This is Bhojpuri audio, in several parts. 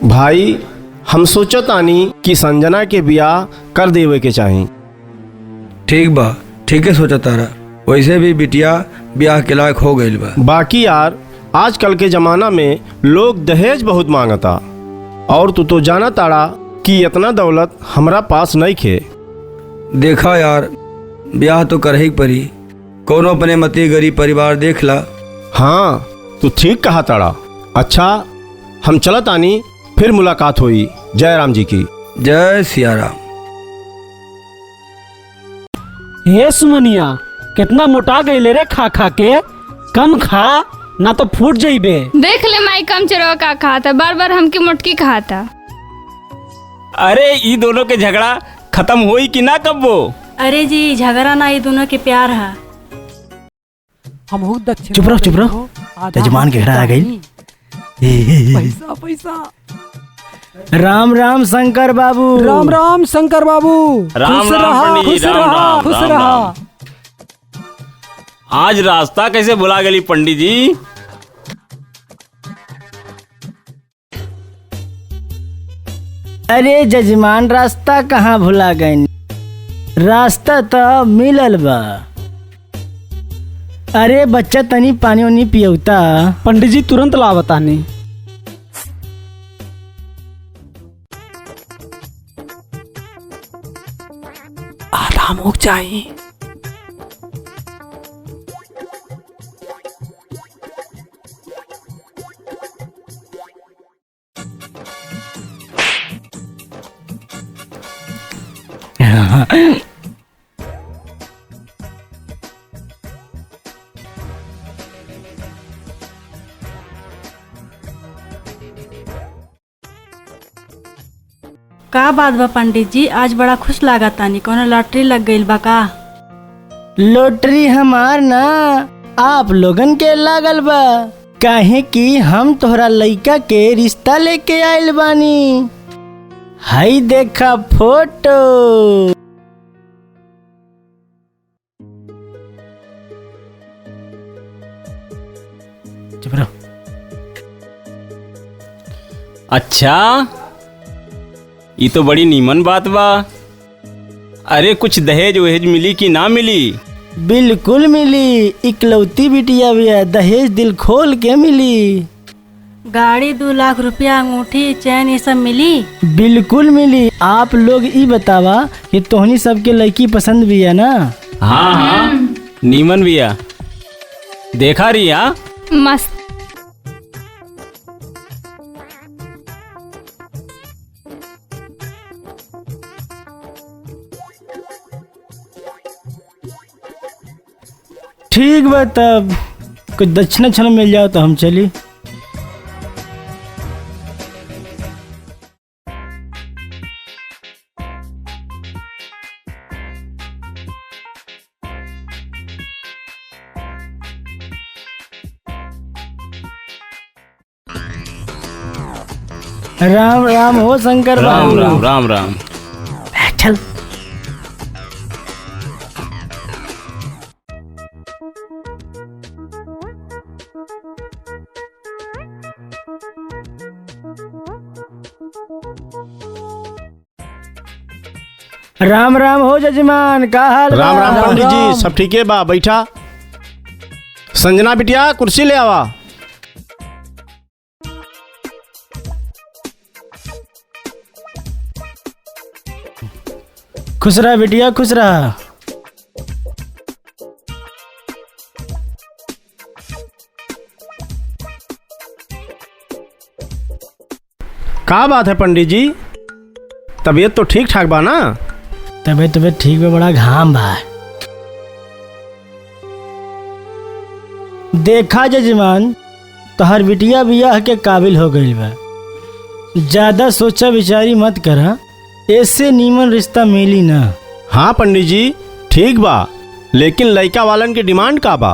भाई हम सोचत आनी कि संजना के ब्याह कर देवे के चाही। ठीक बा, ठीक है सोचा तारा। वैसे भी बिटिया ब्याह के लायक हो गईल बा। बाकी यार आजकल के जमाना में लोग दहेज बहुत मांगता और तू तो जाना ताड़ा कि इतना दौलत हमरा पास नहीं खे। देखा यार, ब्याह तो कर ही परी। कोनो अपने मती गरीब परिवार देख ला। हाँ तू ठीक कहा ताड़ा। अच्छा हम चलत आनी, फिर मुलाकात हुई। जय राम जी की। जय सिया राम। हे सुमनिया, कितना मोटा गईले रे खा खा के। कम खा ना तो फूट जाइबे। देख ले माई कम चरवा का खाता, बार बार हमकी मुटकी खाता। अरे ई दोनों के झगड़ा खत्म होई कि ना कब्बो? अरे जी झगड़ा ना, ये दोनों के प्यार है। हम चुप रहो यजमान के घर आ गई। पैसा पैसा। राम राम शंकर बाबू। राम राम शंकर बाबू। राम खुश राम रहा, पंडित जी, खुश राम रहा, राम, खुश राम रहा। राम। आज रास्ता कैसे भुला गली पंडित जी? अरे जजमान, रास्ता कहाँ भुला गई? रास्ता तो मिलल बा। अरे बच्चा तनी पानी वानी पियौता। पंडित जी तुरंत ला बतानी। आराम हो जाए। का बात बा पंडित जी, आज बड़ा खुश लागत तानी। कोनो लॉटरी लग गईल बा का? लॉटरी हमार ना, आप लोगन के लागल बा। काहे कि हम तोहरा लइका के रिश्ता लेके आइल बानी। हाई देखा फोटो। चुप रहो। अच्छा ये तो बड़ी नीमन बात बा। अरे कुछ दहेज वहेज मिली कि ना मिली? बिल्कुल मिली। इकलौती बिटिया भी है, दहेज दिल खोल के मिली। गाड़ी 2 लाख रुपया, अंगूठी, चैन, ये सब मिली? बिल्कुल मिली। आप लोग ई बतावा कि तोहनी सबके लड़की पसंद भी है ना? हाँ हाँ नीमन बिया। देखा रिया? मस्त। ठीक बा, तब कुछ दक्षिणा क्षण मिल जाओ तो हम चली। राम राम हो शंकर राम बाबू। राम राम राम। चल। राम राम हो जजमान, का हाल? राम राम पंडित जी, सब ठीक है बा? बैठा। संजना बिटिया कुर्सी ले आवा। खुश रहा बिटिया, खुश रहा। का बात है पंडित जी, तबीयत तो ठीक ठाक बा ना? तबीयत ठीक बा, बड़ा घाम बा। देखा जजमान, तोहर बिटिया बियाह के काबिल हो गई बा। ज्यादा सोचा विचारी मत करा, ऐसे नीमन रिश्ता मिली ना। हाँ पंडित जी ठीक बा, लेकिन लड़का वालन की डिमांड का बा?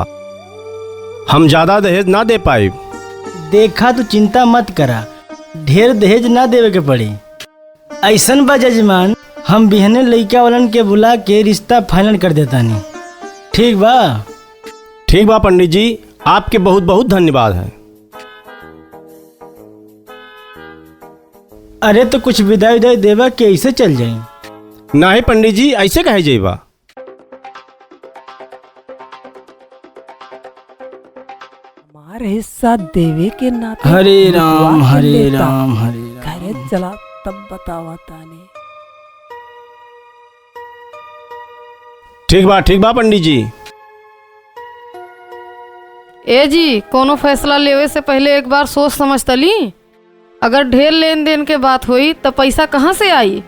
हम ज्यादा दहेज ना दे पाए। देखा तो चिंता मत करा, ढेर दहेज ना देवे के पड़ी। ऐसन बा जजमान, हम बिहने लड़का वालन के बुला के रिश्ता फाइनल कर देता नहीं। ठीक बा? ठीक बा पंडित जी, आपके बहुत बहुत धन्यवाद है। अरे तो कुछ विदाई विदाई देवा के ऐसे चल जाई। नहीं पंडित जी, ऐसे कहे जेबा। हमार हिस्सा देवे के नाते हरे रुकवा राम के हरे लेता। राम हरे राम। घरे चला तब बतावा तानी। ठीक बा पंडित जी। ए जी, कोनो फैसला लेवे से पहले एक बार सोच समझ तली। अगर ढेर लेन देन के बात हुई तो पैसा कहाँ से आई?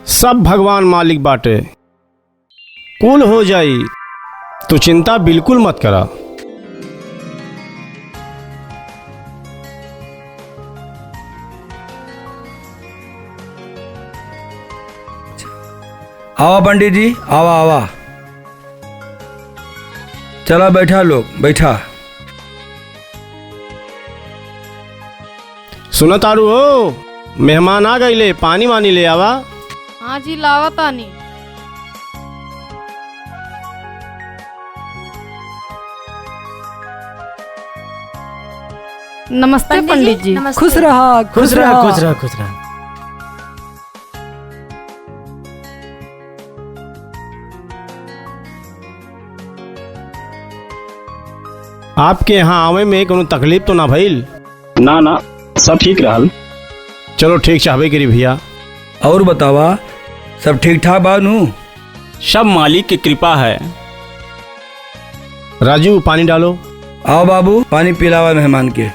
सब भगवान मालिक बाटे, कुल हो जाई, तू चिंता बिल्कुल मत करा। आवा पंडित जी, आवा आवा। चला बैठा लोग, बैठा। सुनो तारू हो, मेहमान आ गईले, पानी वानी ले आवा। हाँ जी, लावा तानी। नमस्ते पंडित जी। खुश रहा खुश रहा खुश रहा खुश रहा। आपके यहाँ आवे में कोनो तकलीफ तो ना भइल? ना ना, सब ठीक रहल। चलो ठीक चाहबे करी भैया। और बतावा, सब ठीक ठाक बानू? सब मालिक की कृपा है। राजू पानी डालो। आओ बाबू, पानी पिलावा मेहमान के।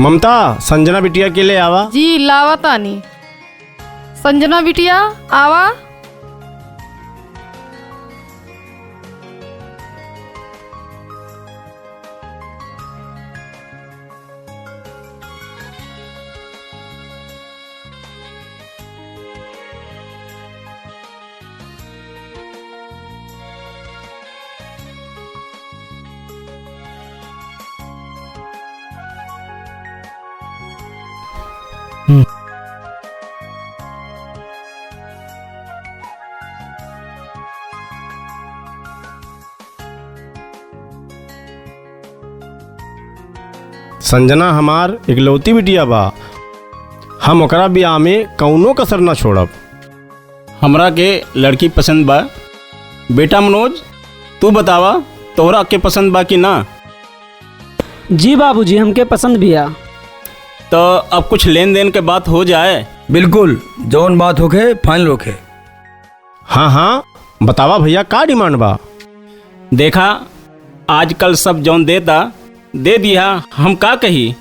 ममता, संजना बिटिया के लिए आवा। जी, लावा तानी। संजना बिटिया, आवा। संजना हमार इकलौती बिटिया बा, हम ओकरा बियाह में कौनो कसर ना छोड़ब। हमरा के लड़की पसंद बा। बेटा मनोज, तू बतावा, तोहरा के पसंद बा कि ना? जी बाबूजी, हमके पसंद भी आ। तो अब कुछ लेन देन के बात हो जाए। बिल्कुल, जौन बात होके फाइनल होके। हाँ हाँ, बतावा भैया, का डिमांड बा? देखा, आजकल सब जौन देता दे दिया, हम का कही।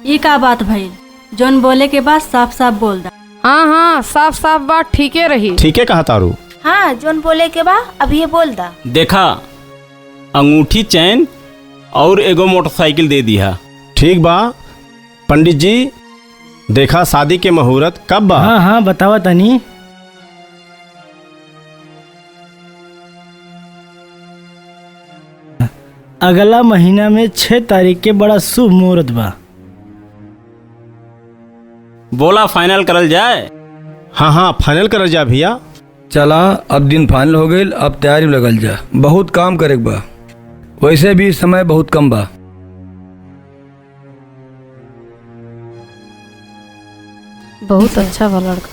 ये का बात भइल? जोन बोले के बाद साफ साफ बोल दा। हाँ हाँ, साफ साफ बात ठीके रही। ठीक है कहा तारू। हाँ, जोन बोले के बा अब ये बोल दा। देखा, अंगूठी, चैन और एगो मोटरसाइकिल दे दिया। ठीक बा पंडित जी, देखा शादी के मुहूर्त कब बा? हाँ हाँ बतावा तनी। अगला महीना में 6 तारीख के बड़ा शुभ मुहूर्त बा। बोला फाइनल करल जाए। हाँ हाँ, फाइनल कर जा भैया। चला, अब दिन फाइनल हो गई, अब तैयारी में लगल जा। बहुत काम करे के बा, वैसे भी समय बहुत कम बा। बहुत अच्छा बा लड़का,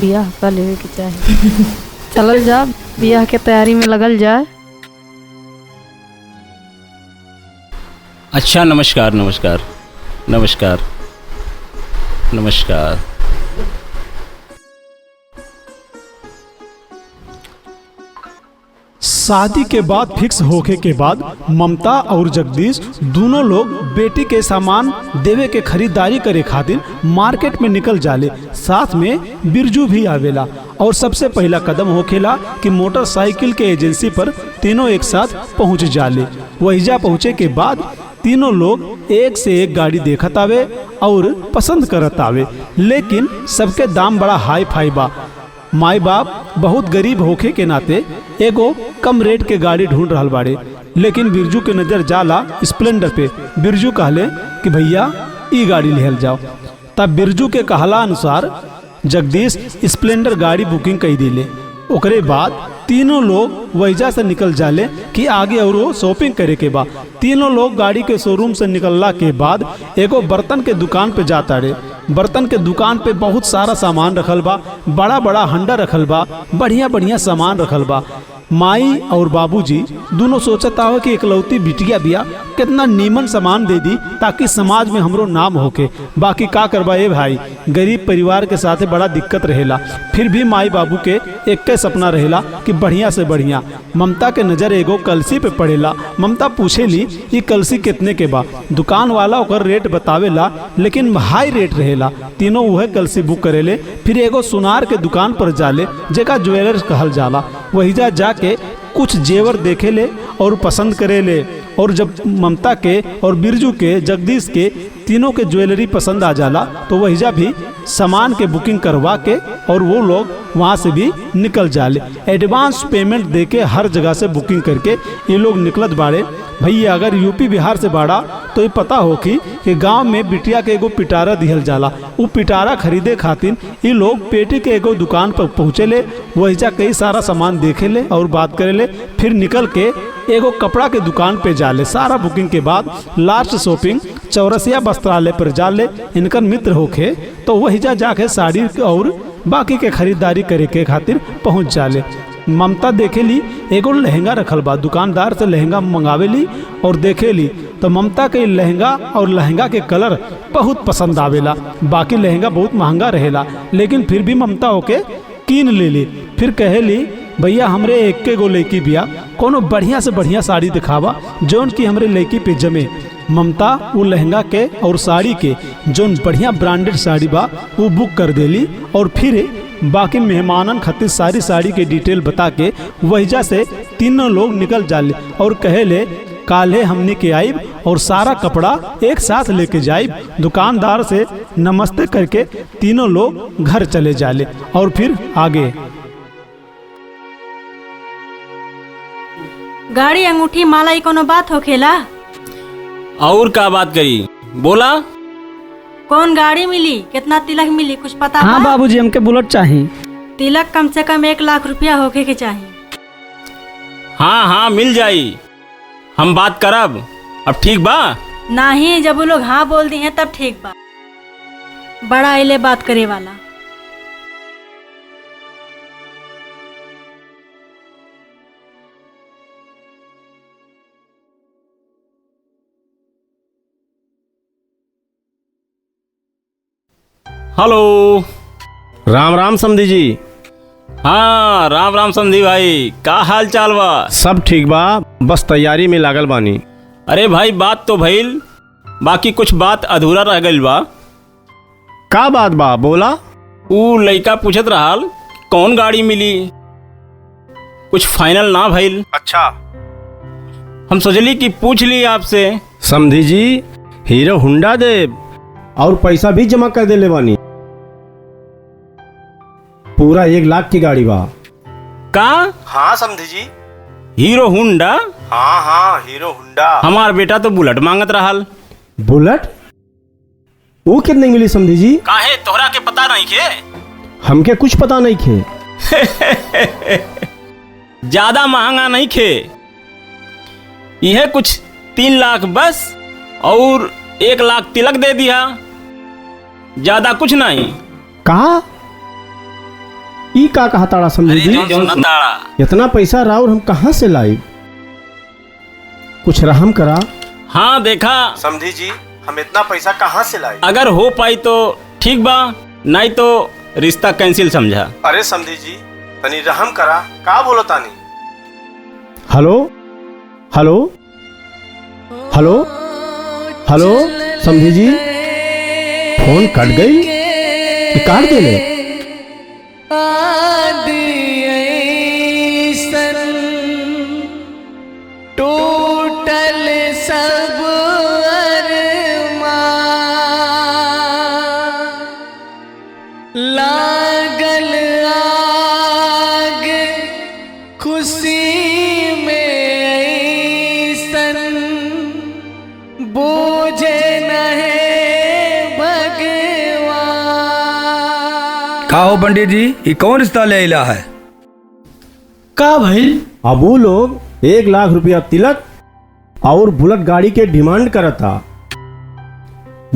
बियाह का लेवे के चाही। चलल जा, बियाह के तैयारी में लगल जाए। अच्छा, नमस्कार नमस्कार नमस्कार। नमस्कार। शादी के बाद फिक्स होके के बाद ममता और जगदीश दोनों लोग बेटी के सामान देवे के खरीदारी करे खातिर मार्केट में निकल जाले। साथ में बिरजू भी आवेला और सबसे पहला कदम होखेला कि मोटरसाइकिल के एजेंसी पर तीनों एक साथ पहुंच जाले। वहीजा पहुंचे के बाद तीनों लोग एक से एक गाड़ी देखत आवे और पसंद करत आवे, लेकिन सबके दाम बड़ा हाई फाई बा। माई बाप बहुत गरीब होखे के नाते एगो कम रेट के गाड़ी ढूंढ रहल बाड़े, लेकिन बिरजू के नजर जाला स्प्लेंडर पे। बिरजू कहले कि भैया ई गाड़ी लेहल जाओ। तब बिरजू के कहला अनुसार जगदीश स्प्लेंडर गाड़ी बुकिंग कर दिले। ओकरे बाद तीनों लोग वहीजा से निकल जाले कि आगे और वो शॉपिंग करे के बाद। तीनों लोग गाड़ी के शोरूम से निकलला के बाद एगो बर्तन के दुकान पे जाता रे। बर्तन के दुकान पे बहुत सारा सामान रखल बा, बड़ा बड़ा हंडा रखल बा, बढ़िया बढ़िया सामान रखल बा। माई और बाबूजी दोनों सोचता हो कि इकलौती बिटिया बिया, कितना नीमन सामान दे दी ताकि समाज में हमरो नाम होके। बाकी का करबा ए भाई, गरीब परिवार के साथ बड़ा दिक्कत रहेला। फिर भी माई बाबू के एक के सपना रहेला कि बढ़िया से बढ़िया। ममता के नजर एगो कलसी पे पड़ेला। ममता पूछेली ये कलसी कितने के बा। दुकान वाला ओकर रेट बतावेला, लेकिन हाई रेट रहेला। तीनों वह कलसी बुक करेले। फिर एगो सुनार के दुकान पर जाले, जेका ज्वेलर्स कहल जाला। वहीजा जाके कुछ जेवर देखे ले और पसंद करे ले। और जब ममता के और बिरजू के जगदीश के तीनों के ज्वेलरी पसंद आ जाला तो वहीजा भी सामान के बुकिंग करवा के और वो लोग वहाँ से भी निकल जाले। एडवांस पेमेंट देके हर जगह से बुकिंग करके ये लोग निकलत बाड़े। भैया अगर यूपी बिहार से बाड़ा तो ये पता हो कि गांव में बिटिया के एगो पिटारा दिहल जाला। वो पिटारा खरीदे खातिर ये लोग पेटी के एगो दुकान पर पहुँचे ले। वहीजा कई सारा सामान देखे ले और बात करे ले। फिर निकल के एगो कपड़ा के दुकान पे जाले। सारा बुकिंग के बाद लास्ट शॉपिंग चौरसिया वस्त्रालय पर जाले। इनकर मित्र होके तो वहीजा जाके साड़ी और बाकी के खरीदारी करे के खातिर पहुँच जाले। ममता देखेली एगो लहंगा रखल बा। दुकानदार से लहंगा मंगावेली और देखेली तो ममता के लहंगा और लहंगा के कलर बहुत पसंद आवेला। बाकी लहंगा बहुत महंगा रहेला, लेकिन फिर भी ममता होके कीन लेली। फिर कहेली भैया हमरे एक के गो लड़की बिया, कोनो बढ़िया से बढ़िया साड़ी दिखावा जौन की हमरे लड़की पे जमे। ममता वो लहंगा के और साड़ी के जौन बढ़िया ब्रांडेड साड़ी बा वो बुक कर देली। और फिर बाकी मेहमानन खातिर सारी साड़ी के डिटेल बता के वहीजा से तीनों लोग निकल जाले और कहेले काले हमने के आइब और सारा कपड़ा एक साथ लेके जाइब। दुकानदार से नमस्ते करके तीनों लोग घर चले जाले। और फिर आगे गाड़ी अंगूठी माला ई कोनो बात होखेला? और का बात करी बोला। कौन गाड़ी मिली, कितना तिलक मिली, कुछ पता हाँ बा? बाबूजी हमके बुलेट चाहिए। तिलक कम से कम 1 लाख रुपया होके के चाहिए। हाँ हाँ मिल जाई, हम बात करब। अब ठीक बा? नहीं, जब वो लोग हाँ बोल दी हैं तब ठीक बा। बड़ा अइले बात करे वाला। हेलो। राम राम समधी जी। हाँ राम राम समधी भाई, का हाल चाल बा? सब ठीक बा, बस तैयारी में लागल बानी। अरे भाई बात तो भइल, बाकी कुछ बात अधूरा रह गइल बा। का बात बा बोला। ऊ लड़का पूछत रहल कौन गाड़ी मिली, कुछ फाइनल ना भइल। अच्छा। हम सोचली कि पूछ ली आपसे। समधी जी हीरो हुंडा दे और पैसा भी जमा कर देले बानी। पूरा 1 लाख की गाड़ी बा। का? हाँ समधी जी। Hero Honda? हाँ हाँ हीरो हुंडा। हमार बेटा तो बुलेट मांगत रहल। बुलेट? वो कितने मिली समधी जी? काहे तोहरा के पता नहीं के? हमके कुछ पता नहीं खे। ज्यादा महंगा नहीं खे, यह कुछ 3 लाख बस और 1 लाख तिलक दे दिया, ज्यादा कुछ नहीं। कहा? ई का कहा ताड़ा समझी जी? इतना पैसा राउर हम कहाँ से लाई? कुछ रहम करा। हाँ देखा समझी जी, हम इतना पैसा कहाँ से लाई? अगर हो पाई तो ठीक बा, नहीं तो रिश्ता कैंसिल समझा। अरे समधी जी तनी रहम करा, का बोलो तानी? हेलो हेलो हेलो हेलो समधी जी, फोन कट गई कि काट देले? टोटल सब लागल आग खुशी में ऐसन बूझे नहे भगवान। का हो पंडित जी, ये कौन रिश्ता ले आइला है? का भाई? अब वो लोग 1 लाख रुपया तिलक और बुलेट गाड़ी के डिमांड करता।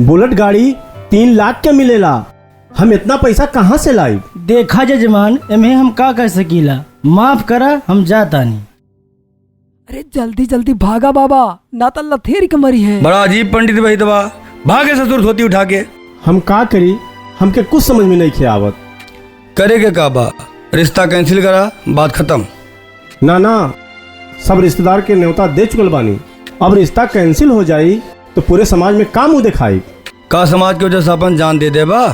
बुलेट गाड़ी 3 लाख के मिलेला, हम इतना पैसा कहाँ से लाई? देखा जजमान, एमे हम का कर सकीला, माफ करा, हम जाता नहीं। अरे जल्दी जल्दी भागा बाबा, ना तो लथेरी कमरी है। बड़ा अजीब पंडित भाई दबा, भागे ससुर धोती उठा के। हम का करी, हमके कुछ समझ में नहीं खे आवत। करे के का बा, रिश्ता कैंसिल करा, बात खत्म। ना ना, सब रिश्तेदार के न्योता दे चुकल बानी, अब रिश्ता कैंसिल हो जाई तो पूरे समाज में का मुंह दिखाई? का समाज की वजह से अपन जान दे दे बा?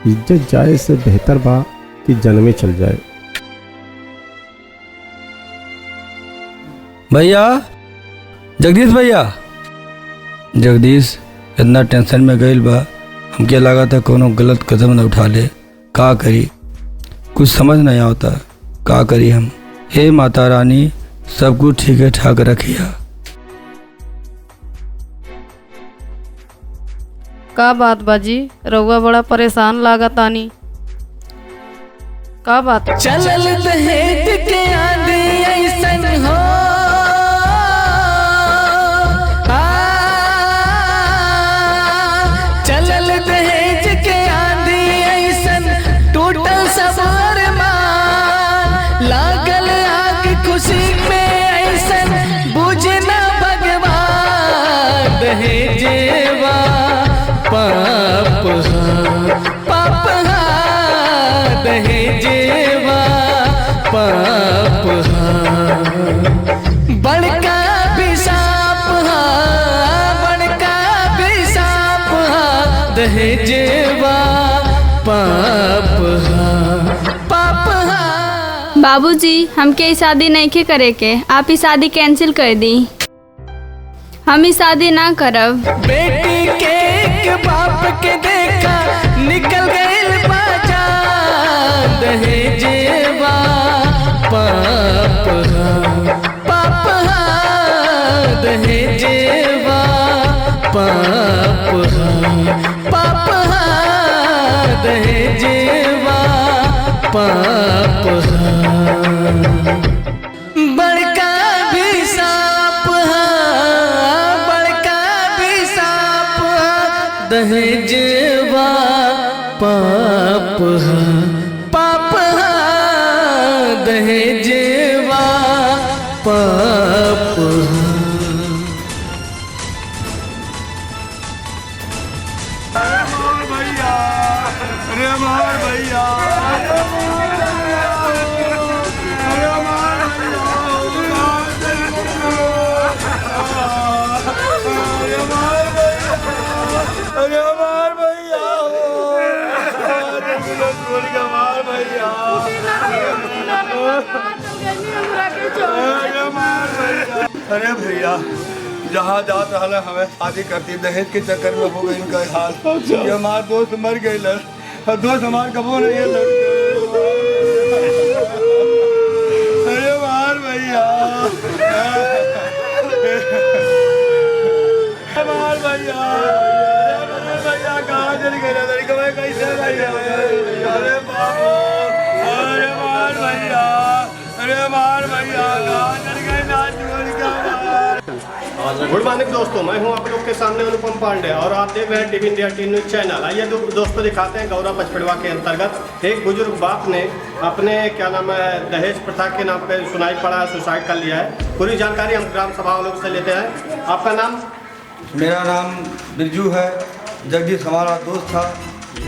इज्जत जाए से बेहतर बा कि जन्मे चल जाए। भैया, जगदीश भैया। जगदीश इतना टेंशन में गईल बा, हमके लगा था कोनो गलत कदम न उठा ले। का करी, कुछ समझ नहीं आता, का करी हम। हे माता रानी, सब कुछ ठीक है ठाक रखिया। का बात बाजी, रउआ बड़ा परेशान लागत आनी, का बात? चलल दहेज के आंधी ऐसन हो, चलल दहेज के आंधी ऐसन टूटल सब अरमान, लागल आग खुशी में ऐसन बुझना भगवान। दहेजेवा पाप पाप दहेजेवा पाप बड़का भी साप, बड़का भी साप दहेजेवा पाप पाप। बाबूजी हमके ई शादी नहीं के करे के, आप ई शादी कैंसिल कर दी, हम ई शादी ना करब। बेटी के एक बाप के देखा निकल गइल बाजान। दहेजेवा पाप पाप दहेजेवा पाप पाप दहेजेवा पाप। बड़का भी साप, बड़का भी साप दहेजेवा पाप पाप दहेजेवा पाप। अरे भैया, जहाँ जात रहा हमें शादी करती, दहेज के चक्कर में हो गई इनका हाल। ये हमारे दोस्त मर गए, दोस्त हमारे कबो नहीं है लड़के। अरे मार भैया, मार भैया, भैया कहाँ चली गई लड़के में, कैसे भैया? अरे बाबू, अरे मार भैया, अरे मार भैया, कहाँ चली गई नाच लड़का? गुड मॉर्निंग दोस्तों, मैं हूं आप लोग के सामने अनुपम पांडे और आप देख रहे हैं TV India T news channel. आइए दोस्तों दिखाते हैं गौरा पचपेड़वा के अंतर्गत एक बुजुर्ग बाप ने अपने क्या नाम है दहेज प्रथा के नाम पे सुनाई पड़ा, सुसाइड कर लिया है। पूरी जानकारी हम ग्राम सभा लोग से लेते हैं। आपका नाम? मेरा नाम बिरजू है। जगदीश हमारा दोस्त था,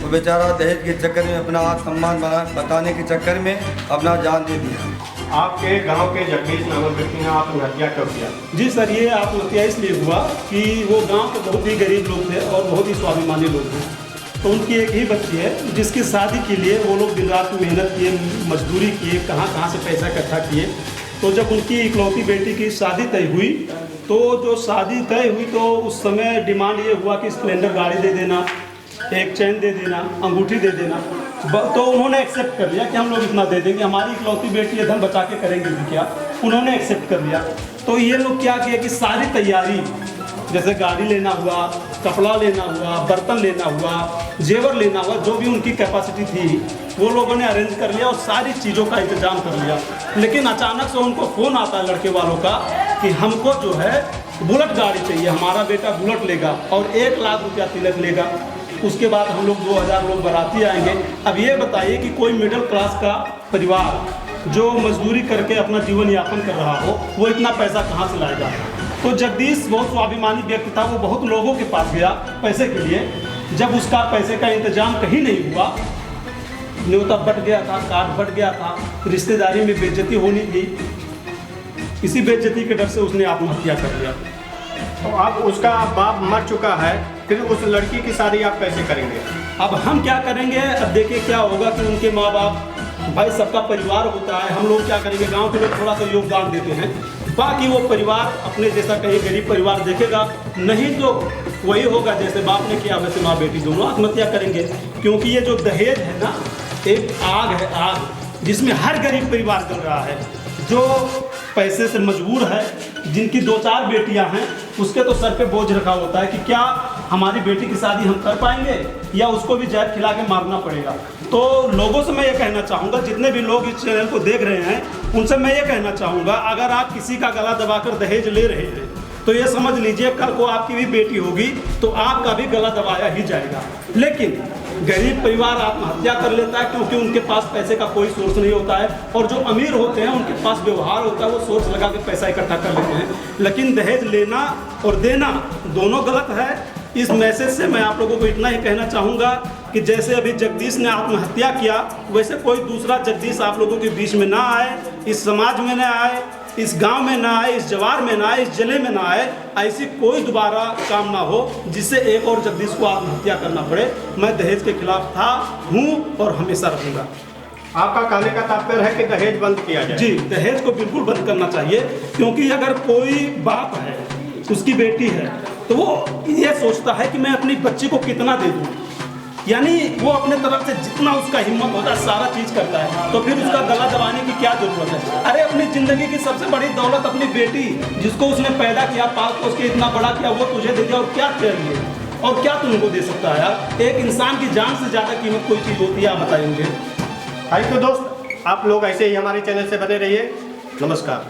वो बेचारा दहेज के चक्कर में अपना आत्मसम्मान बताने के चक्कर में अपना जान दे दिया। आपके गांव के जगदीश नामक व्यक्ति ने आत्महत्या कब किया? जी सर, ये आत्महत्या इसलिए हुआ कि वो गांव के बहुत ही गरीब लोग थे और बहुत ही स्वाभिमानी लोग थे। तो उनकी एक ही बच्ची है जिसकी शादी के लिए वो लोग दिन रात मेहनत किए, मजदूरी किए, कहाँ से पैसा इकट्ठा किए। तो जब उनकी इकलौती बेटी की शादी तय हुई, तो जो शादी तय हुई तो उस समय डिमांड ये हुआ कि स्प्लेंडर गाड़ी दे देना, एक चैन दे देना, अंगूठी दे देना। तो उन्होंने एक्सेप्ट कर लिया कि हम लोग इतना दे देंगे, हमारी इकलौती बेटी ये धन बचा के करेंगे भी क्या। उन्होंने एक्सेप्ट कर लिया। तो ये लोग क्या किया कि सारी तैयारी, जैसे गाड़ी लेना हुआ, कपड़ा लेना हुआ, बर्तन लेना हुआ, जेवर लेना हुआ, जो भी उनकी कैपेसिटी थी वो लोगों ने अरेंज कर लिया और सारी चीज़ों का इंतजाम कर लिया। लेकिन अचानक से उनको फ़ोन आता है लड़के वालों का कि हमको जो है बुलेट गाड़ी चाहिए, हमारा बेटा बुलेट लेगा और 1 लाख रुपया तिलक लेगा। उसके बाद हम लोग 2000 लोग बाराती आएंगे। अब ये बताइए कि कोई मिडिल क्लास का परिवार जो मजदूरी करके अपना जीवन यापन कर रहा हो, वो इतना पैसा कहाँ से लाएगा? तो जगदीश बहुत स्वाभिमानी व्यक्ति था, वो बहुत लोगों के पास गया पैसे के लिए। जब उसका पैसे का इंतजाम कहीं नहीं हुआ, न्योता बट गया था, कार्ड बट गया था, रिश्तेदारी में बेइज्जती होनी थी, इसी बेइज्जती के डर से उसने आत्महत्या कर लिया। तो अब उसका बाप मर चुका है, फिर उस लड़की की शादी आप कैसे करेंगे? अब हम क्या करेंगे? अब देखिए क्या होगा कि उनके माँ बाप, भाई सबका परिवार होता है, हम लोग क्या करेंगे, गांव के लोग थोड़ा सा योगदान देते हैं, बाकी वो परिवार अपने जैसा कहीं गरीब परिवार देखेगा, नहीं तो वही होगा जैसे बाप ने किया वैसे माँ बेटी दोनों आत्महत्या करेंगे। क्योंकि ये जो दहेज है ना, एक आग है, आग जिसमें हर गरीब परिवार जल रहा है। जो पैसे से मजबूर है, जिनकी 2-4 बेटियां हैं, उसके तो सर पे बोझ रखा होता है कि क्या हमारी बेटी की शादी हम कर पाएंगे या उसको भी जहर खिला के मारना पड़ेगा। तो लोगों से मैं ये कहना चाहूँगा, जितने भी लोग इस चैनल को देख रहे हैं, उनसे मैं ये कहना चाहूँगा, अगर आप किसी का गला दबाकर दहेज ले रहे हैं तो ये समझ लीजिए कल को आपकी भी बेटी होगी तो आपका भी गला दबाया ही जाएगा। लेकिन गरीब परिवार आत्महत्या कर लेता है क्योंकि उनके पास पैसे का कोई सोर्स नहीं होता है, और जो अमीर होते हैं उनके पास व्यवहार होता है, वो सोर्स लगा के पैसा इकट्ठा कर लेते हैं। लेकिन दहेज लेना और देना दोनों गलत है। इस मैसेज से मैं आप लोगों को इतना ही कहना चाहूँगा कि जैसे अभी जगदीश ने आत्महत्या किया, वैसे कोई दूसरा जगदीश आप लोगों के बीच में ना आए, इस समाज में ना आए, इस गांव में ना आए, इस जवार में ना आए, इस जिले में ना आए। ऐसी कोई दोबारा काम ना हो जिससे एक और जगदीश को आत्महत्या करना पड़े। मैं दहेज के खिलाफ था, हूँ और हमेशा रहूँगा। आपका कहने का तात्पर्य है कि दहेज बंद किया जाए? जी, दहेज को बिल्कुल बंद करना चाहिए। क्योंकि अगर कोई बाप है, उसकी बेटी है, तो वो ये सोचता है कि मैं अपनी बच्ची को कितना दे दूँ, यानी वो अपने तरफ से जितना उसका हिम्मत होता है सारा चीज़ करता है। तो फिर उसका गला दबाने की क्या जरूरत है? अरे अपनी ज़िंदगी की सबसे बड़ी दौलत अपनी बेटी, जिसको उसने पैदा किया, पाल पोस के इतना बड़ा किया, वो तुझे दे दिया और क्या चाहिए और क्या तुमको दे सकता है यार? एक इंसान की जान से ज़्यादा कीमत कोई चीज़ होती है? आप बताएंगे। भाई तो दोस्त, आप लोग ऐसे ही हमारे चैनल से बने रहिए। नमस्कार।